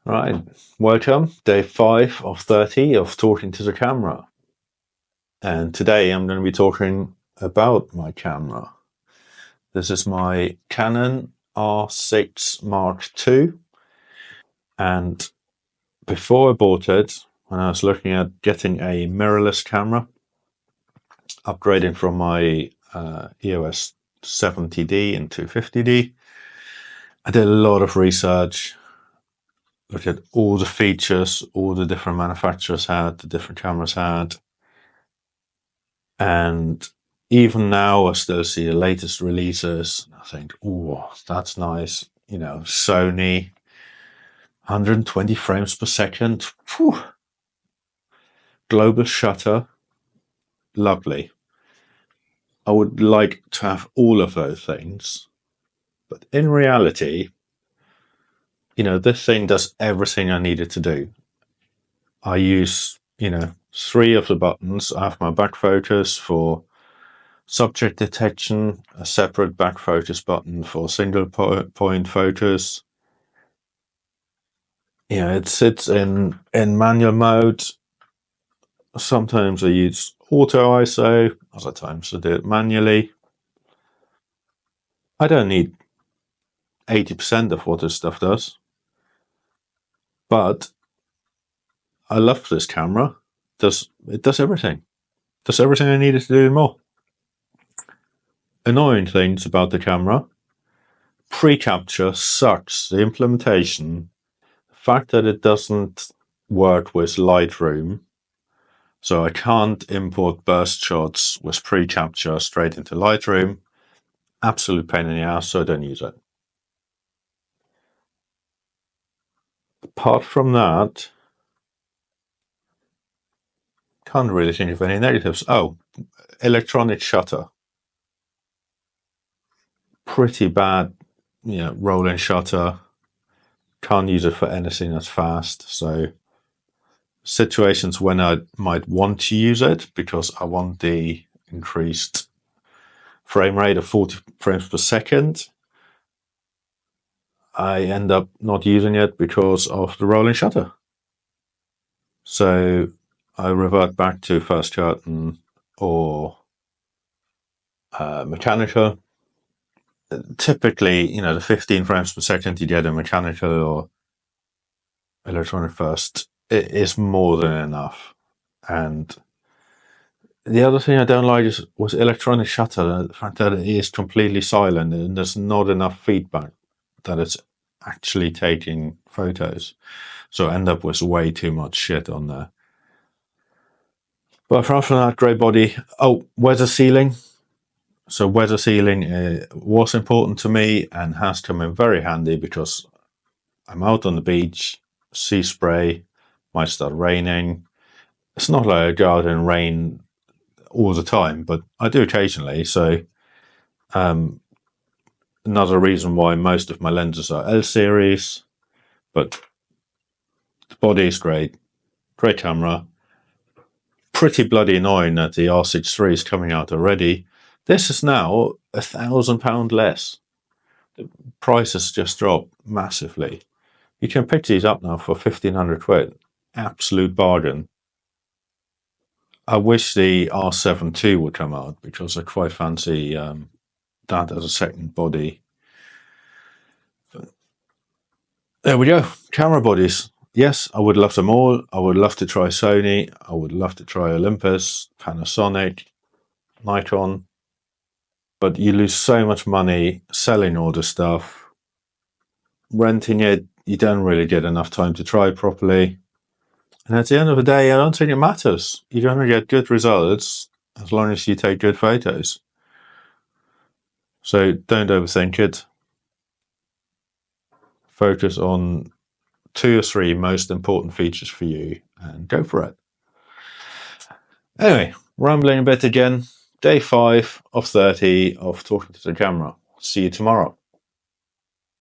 Right, welcome, day 5 of 30 of talking to the camera. And today I'm going to be talking about my camera. This is my Canon R6 Mark II. And before I bought it, when I was looking at getting a mirrorless camera, upgrading from my EOS 70D into 50D, I did a lot of research. Look at all the features all the different manufacturers had, the different cameras had. And even now, I still see the latest releases. I think, oh, that's nice. You know, Sony, 120 frames per second. Whew. Global shutter, lovely. I would like to have all of those things. But in reality, you know, this thing does everything I need it to do. I use, 3 of the buttons. I have my back focus for subject detection, a separate back focus button for single point focus. Yeah, it sits in manual mode. Sometimes I use auto ISO, other times I do it manually. I don't need 80% of what this stuff does, but I love this camera. It does everything. Does everything I needed to do and more. Annoying things about the camera. Precapture sucks. The implementation, the fact that it doesn't work with Lightroom, so I can't import burst shots with precapture straight into Lightroom. Absolute pain in the ass, so I don't use it. Apart from that, can't really think of any negatives. Oh, electronic shutter. Pretty bad, rolling shutter. Can't use it for anything that's fast. So situations when I might want to use it because I want the increased frame rate of 40 frames per second, I end up not using it because of the rolling shutter. So I revert back to first curtain or mechanical. Typically, the 15 frames per second you get in mechanical or electronic first, it is more than enough. And the other thing I don't like was electronic shutter, the fact that it is completely silent and there's not enough feedback that it's actually taking photos. So I end up with way too much shit on there. But apart from that, great body. Oh, weather sealing. So weather sealing was important to me and has come in very handy because I'm out on the beach, sea spray, might start raining. It's not like I go out in rain all the time, but I do occasionally. So another reason why most of my lenses are L series, but the body is great. Great camera. Pretty bloody annoying that the R6 III is coming out already. This is now £1,000 less. The price has just dropped massively. You can pick these up now for 1,500 quid. Absolute bargain. I wish the R7 II would come out because I quite fancy that as a second body. But there we go. Camera bodies. Yes, I would love them all. I would love to try Sony. I would love to try Olympus, Panasonic, Nikon. But you lose so much money selling all the stuff. Renting it, you don't really get enough time to try properly. And at the end of the day, I don't think it matters. You're going to get good results as long as you take good photos. So don't overthink it. Focus on 2 or 3 most important features for you and go for it. Anyway, rambling a bit again. Day 5 of 30 of talking to the camera. See you tomorrow.